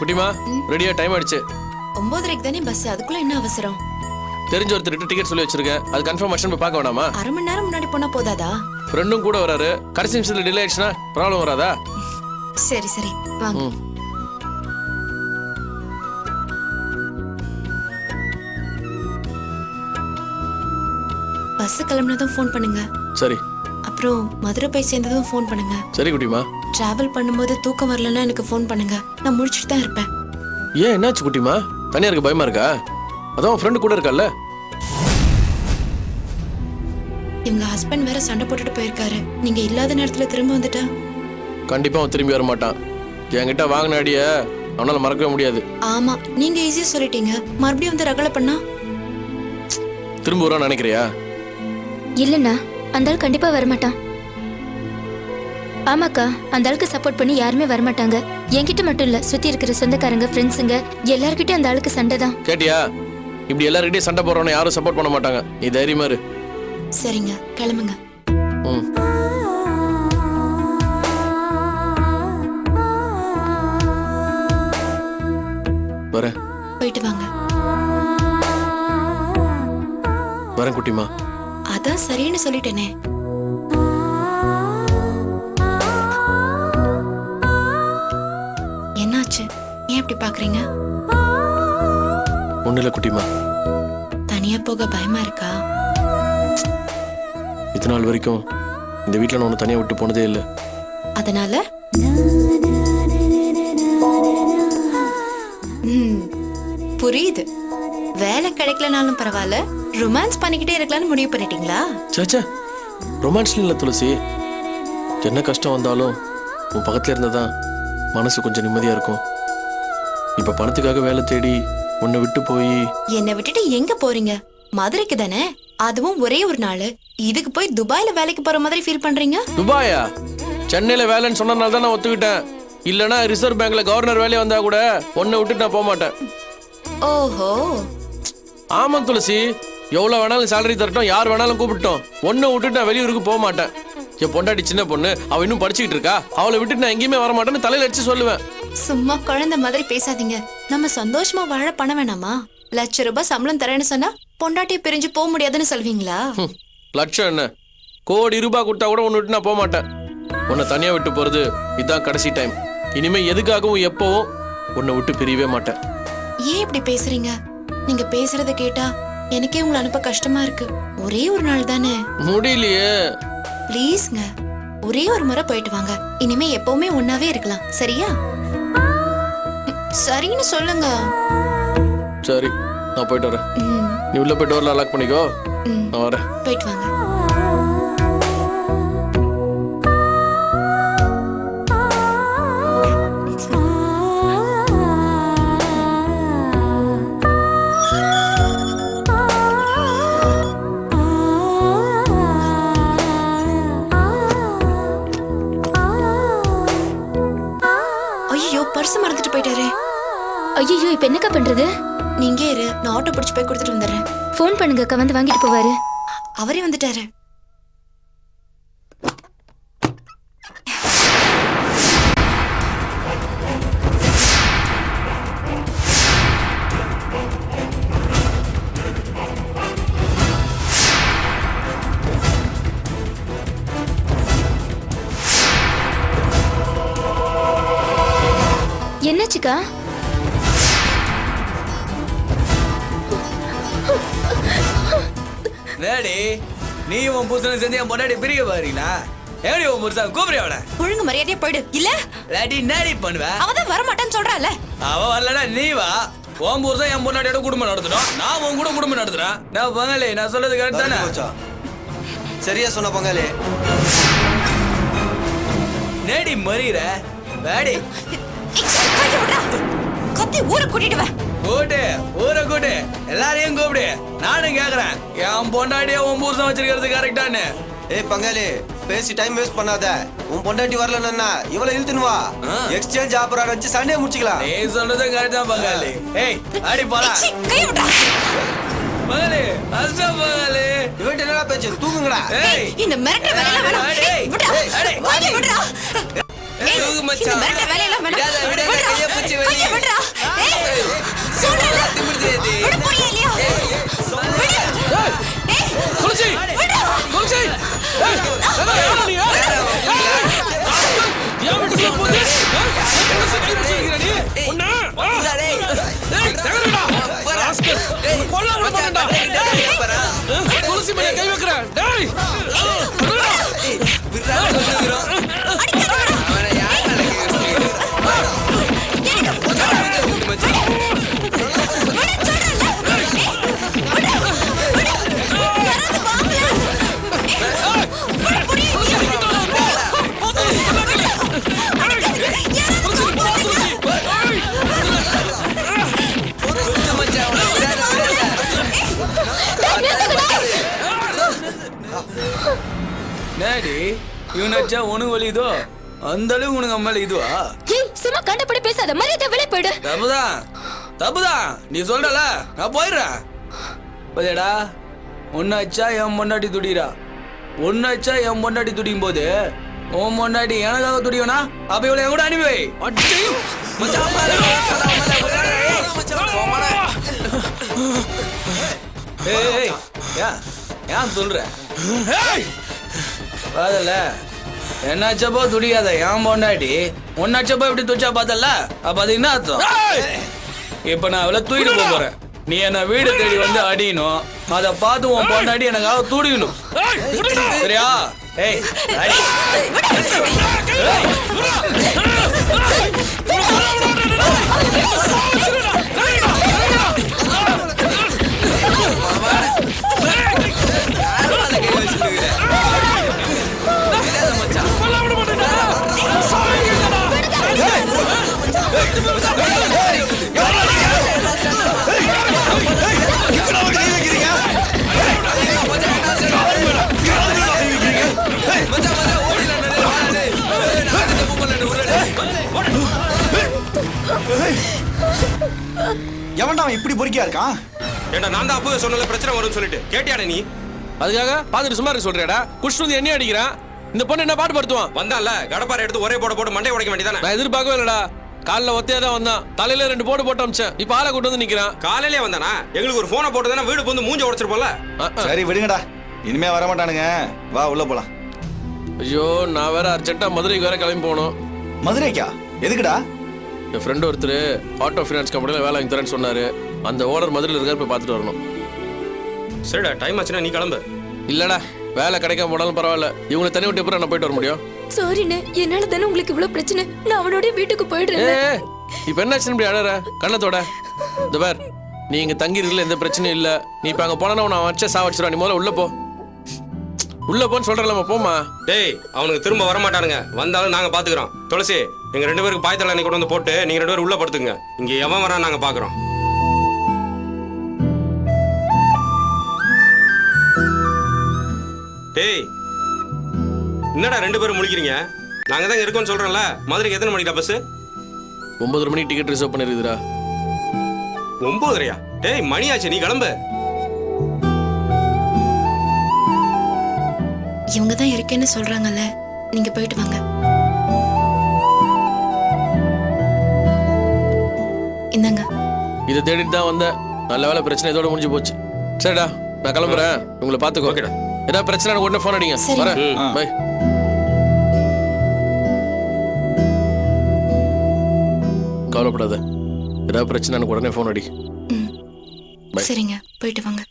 குட்டிமா ரெடியா டைம் ஆயிடுச்சு 9:30க்கு தானே பஸ், அதுக்குள்ள என்ன அவசரம்? தெரிஞ்ச ஒருத்தர் டிக்கெட் சொல்லி வச்சிருக்கேன், அது கன்ஃபர்மேஷன் போய் பார்க்க வேணாமா? அரை மணி நேரம் முன்னாடி போனா போதாதா? ஃப்ரெண்டும் கூட வராரு, கடைசி நிமிஷத்துல டிலே ஆயிடுச்சுன்னா ப்ராப்ளம் வராதா? சரி சரி வாங்க. பஸ் கிளம்பினதும் ஃபோன் பண்ணுங்க. சரி. அப்புறம் மதுரை போய் சேர்ந்ததும் ஃபோன் பண்ணுங்க. சரி குட்டிமா. டிராவல் பண்ணும்போது தூக்கம் வரலன்னா எனக்கு ஃபோன் பண்ணுங்க, நான் முழிச்சிட்டு தான் இருப்பேன். ஏன் என்னாச்சு குட்டிமா? தனியா இருக்க பயமா இருக்கா? அதான் ஃப்ரெண்டு கூட இருக்கல்ல. இவங்க ஹஸ்பண்ட் வேற சண்டை போட்டுட்டு போயிருக்காரு, நீங்க இல்லாத நேரத்துல திரும்ப வந்துட்டா கண்டிப்பா அவன் திரும்பி வர மாட்டான். என்கிட்ட வாங்கின அடிய அவனால மறக்கவே முடியாது. ஆமா, நீங்க ஈஸியா சொல்லிட்டீங்க. மறுபடியும் வந்து ரகலை பண்ணா திரும்ப வரான்னு நினைக்கிறியா? இல்லண்ணா, அந்த ஆள் கண்டிப்பா வரமாட்டான். ஆமாக்கா, அந்த ஆளுக்கு சப்போர்ட் பண்ணி யாருமே வரமாட்டாங்க. என்கிட்ட மட்டும் இல்ல, சுத்தி இருக்கிற சொந்தக்காரங்க, ஃப்ரெண்ட்ஸுங்க எல்லார்கிட்டயும் அந்த ஆளுக்கு சண்டை தான். கேட்டியா? இப்படி எல்லார்கிட்டயும் சண்டை போடுறவன யாரும் சப்போர்ட் பண்ண மாட்டாங்க. நீ தைரியமா இரு. சரிங்க, கிளம்புங்க. வரேன். போயிட்டு வாங்க. வரேன் குட்டிமா. அதான் சரின்னு சொல்லிட்டேனே. என்னாச்சு? ஏன் இப்படி பாக்குறீங்க? ஒண்ணு இல்ல குட்டிமா. தனியா போக பயமா இருக்கா? இத்தனை நாள் வரைக்கும் இந்த வீட்டுல நான் உன்னை தனியா விட்டு போனதே இல்லை. அதனால புரியுது. வேலை கிடைக்கலனாலும் பரவாயில்ல, ரொமான்ஸ் பண்ணிக்கிட்டே இருக்கலாம்னு முடிவு பண்ணிட்டீங்களா? சாச்சா, ரொமான்ஸ் இல்ல துளசி. என்ன கஷ்டம் வந்தாலும் உன் பக்கத்துல இருந்ததான் மனசு கொஞ்சம் நிம்மதியா இருக்கும். இப்ப பணத்துக்காக வேலை தேடி உன்னை விட்டு போய். என்னை விட்டுட்டு எங்க போறீங்க? மதுரைக்கு தானே, அதுவும் ஒரே ஒரு நாள். இதுக்கு போய் துபாயில வேலைக்கு போற மாதிரி ஃபீல் பண்றீங்க? துபாயா? சென்னையில வேலைன்னு சொன்னனால தான் நான் ஒத்துக்கிட்டேன். இல்லனா ரிசர்வ் பேங்க்ல கவர்னர் வேலையை வந்தா கூட உன்னை விட்டுட்டு நான் போக மாட்டேன். ஓஹோ. ஆமா துளசி, எவ்வளவு வேணாலும் சேலரி தரட்டும், யார் வேணாலும் கூப்பிட்டோம், ஒன்னை விட்டுட்டு நான் வெளியூருக்கு போக மாட்டேன். என் பொண்டாட்டி சின்ன பொண்ணு, அவ இன்னும் படிச்சுக்கிட்டு இருக்கா, அவளை விட்டுட்டு நான் எங்கேயுமே வர மாட்டேன்னு தலையில அடிச்சு சொல்லுவேன். சும்மா குழந்தை மாதிரி பேசாதீங்க. நம்ம சந்தோஷமா வாழ பண்ண வேணாமா? ₹1,00,000 சம்பளம் தரேன்னு சொன்னா பொண்டாட்டியை பிரிஞ்சு போக முடியாதுன்னு சொல்வீங்களா? லட்சம் என்ன, கோடி ரூபாய் கொடுத்தா கூட உன்னை விட்டு நான் போக மாட்டேன். உன்னை தனியா விட்டு போறது இதுதான் கடைசி டைம். இனிமே எதுக்காகவும் எப்பவும் உன்னை விட்டு பிரியவே மாட்டேன். ஏன் இப்படி பேசுறீங்க? நீங்க பேசுறத கேட்டா எனக்கே உங்களை அனுப்ப கஷ்டமா இருக்கு. ஒரே ஒரு நாள் தானே. முடியலையே. ப்ளீஸ்ங்க, ஒரே ஒரு முறை போயிட்டு வாங்க. இனிமே எப்பவுமே ஒன்னாவே இருக்கலாம், சரியா? சரின்னு சொல்லுங்க. சரி, நான் போயிட்டு வரேன். நீ உள்ள போய் டோர்ல லாக் பண்ணிக்கோ, நான் வரேன். போயிட்டு வாங்க. ஐயோ, பர்ஸ் மறந்துட்டு போயிட்டாரே. ஐயோ, இப்ப என்னக்கா பண்றது? நீங்க இரு, நான் ஆட்டோ பிடிச்சு போய் கொடுத்துட்டு வந்துடுறேன். ஃபோன் பண்ணுங்க அக்கா, வந்து வாங்கிட்டு போவாரு. அவரே வந்துட்டாரு. என்னாச்சுக்கா? நேடி, நீ உன் புருஷனுக்கு சேர்ந்து என் பொண்டாட்டி பிரிக்க பாருங்களா? எப்படி உன் புருஷன் கூப்பிடுற அவளை? ஒழுங்கு மரியாதையா போயிடு. இல்ல லேடி நேடி பண்ணுவேன். அவதான் வர மாட்டான்னு சொல்றால. அவ வரலடா, நீ வா. உன் புருஷன் என் பொண்டாட்டியோட குடும்பம் நடத்தணும், நான் உன் கூட குடும்பம் நடத்துறேன். நான் பங்காளி, நான் சொல்றது கரெக்ட் தானே? சரியா சொன்ன பங்காளி. நேடி மறியற வேடி. கத்தி ஊரை கூட்டிட்டு வா. கூட்டு, ஊரை கூட்டு, எல்லாரையும் கூப்பிடு. நானும் கேக்குறேன், என் பொண்டாட்டிய உன் புருஷன் வச்சிருக்கிறது கரெக்டான்னு. ஏய் பங்காளி, பேசி டைம் வேஸ்ட் பண்ணாத. உன் பொண்டாட்டி வரலன்னா இவளை இழுத்துன்னு வா. எக்ஸ்சேஞ்ச் ஆபரேட் வச்சு சண்டே முடிச்சுக்கலாம். நீ சொல்றது கரெக்ட் தான் பங்காளி. ஏய் அடி போடா. கை விடா. பங்காளி, அஸ்ஸா பங்காளி. இவன்ட்ட என்னடா பேச்சு? தூக்குங்கடா. ஏய் இந்த மிரட்டற வேலையெல்லாம் வேணாம். விடா. வாங்கி விடா. தூக்கு மச்சான். இந்த மிரட்டற வேலையெல்லாம் வேணாம். விடாத கைய பிடிச்சு வெளிய. விடா. அடிச்சா உனக்கு வலிக்குதோ அந்த அளவுக்கு உனக்கு அம்மால இதுவா? ஏய் சும்மா கண்டபடி பேசாத, மரியாதை வெளியே போயிடு. தப்புதான் நீ சொல்றல, நான் போயிடுறேன். பாத்தியாடா, ஒன்னாச்சா என் பொண்டாட்டி துடிக்கிறா, ஒன்னாச்சா என் பொண்டாட்டி துடிக்கும் போது உன் பொண்டாட்டி எனக்காக துடிக்கனா? அப்ப இவளை என் கூட அனுப்பி வை. ஏய், ஏன் சொல்ற? பாதல என்னாச்சப்போ துடிக்காத என் பொண்டாட்டி ஒன்னாச்சப்போ எப்படி துடிச்சா பார்த்தல, அப்ப அது என்ன அர்த்தம்? இப்ப நான் அவளை தூக்கிட்டு போறேன், நீ என்ன வீடு தேடி வந்து அடியணும், அதை பார்த்து உன் பொண்டாட்டி எனக்காக துடிக்கணும், சரியா? ஏய் அடி. எவன்டா அவன் இப்படி பொறுக்கியா இருக்கான்? ஏண்டா நான் தான் அப்பவே சொன்னல பிரச்சனை வரும்னு சொல்லிட்டு கேட்டியாடா நீ? அதுக்காக பாத்துட்டு சும்மா இருக்க சொல்றியாடா? குஷ்டு வந்து என்ன அடிக்கிறான்? இந்த பொண்ணு என்ன பாட்டு படுத்துவான்? வந்தான்ல கடப்பாரை எடுத்து ஒரே போட்டு மண்டை உடைக்க வேண்டியதானே? நான் எதிர்பார்க்கவே இல்லடா. காலைல ஒத்தையா தான் வந்தான், தலையில 2 போட்டு அமிச்சேன். இப்ப ஆளை கூட்டு வந்து நிக்கிறான். காலையிலே வந்தானா? எங்களுக்கு ஒரு போனை போட்டு தானே வீடு வந்து மூஞ்ச உடைச்சிருப்போம்ல. சரி விடுங்கடா, இனிமே வர மாட்டானுங்க. வா உள்ள போலாம். ஐயோ, நான் வேற அர்ஜென்ட்டா மதுரைக்கு வேற கிளம்பி போகணும். மதுரைக்கா? எதுக்குடா? என் ஃப்ரெண்ட் ஒருத்தர் ஆட்டோ ஃபைனான்ஸ் கம்பெனியில் வேலை வாங்கி தரேன்னு சொன்னாரு. அந்த ஓனர் மதுரையில் இருக்காரு, போய் பார்த்துட்டு வரணும். சரிடா, டைம் ஆச்சுன்னா நீ கிளம்பு. இல்லடா, வேலை கிடைக்காம போனாலும் பரவாயில்ல, இவங்களை தனி விட்டு எப்படி நான் போயிட்டு வர முடியும்? சாரிண்ணே, என்னால தானே உங்களுக்கு இவ்வளவு பிரச்சனை. நான் அவனோட வீட்டுக்கு போயிடுறேன். ஏ, இப்போ என்னாச்சுன்னு இப்படி அழற கண்ணத்தோட? இந்த பார், நீ இங்க தங்கி இருக்கல, எந்த பிரச்சனையும் இல்ல. நீ இப்ப அங்க போனா உன்னை வச்ச சாவடிச்சிருவா. நீ முதல்ல உள்ள போ. உள்ள போன்னு சொல்றல, போமா. டேய், அவனுக்கு திரும்ப வர மாட்டானுங்க, வந்தாலும் நாங்க பாத்துக்கிறோம். துளசி, எங்க 2 பேருக்கு பாய்த்தல அன்னைக்கு கொண்டு வந்து போட்டு நீங்க 2 பேரும் உள்ள படுத்துங்க. இங்க எவன் வரா நாங்க பாக்குறோம். டேய், என்னடா 2 பேரும் முழிக்கிறீங்க? நாங்க தான் இருக்கோம்னு சொல்றோம்ல. மதுரைக்கு எத்தனை மணிக்கா பஸ்? 9:30 மணிக்கு டிக்கெட் ரிசர்வ் பண்ணிருக்குதுடா. 9:30? டேய் மணியாச்சு, நீ கிளம்பு. இவங்க தான் இருக்கேன்னு சொல்றாங்கல்ல, நீங்க போயிட்டு வாங்க. இந்தாங்க. இதை தேடிட்டு தான் வந்தேன். நல்ல வேலை, பிரச்சனை இதோட முடிஞ்சு போச்சு. சரிடா, நான் கிளம்புறேன். உங்களை பாத்துக்கோ. ஓகேடா. ஏதாவது பிரச்சனை எனக்கு உடனே ஃபோன் அடிங்க. சரி. வரேன். ம். பை. கவலைப்படாத, ஏதாவது பிரச்சனை எனக்கு உடனே ஃபோன் அடி. சரிங்க, போயிட்டு வாங்க.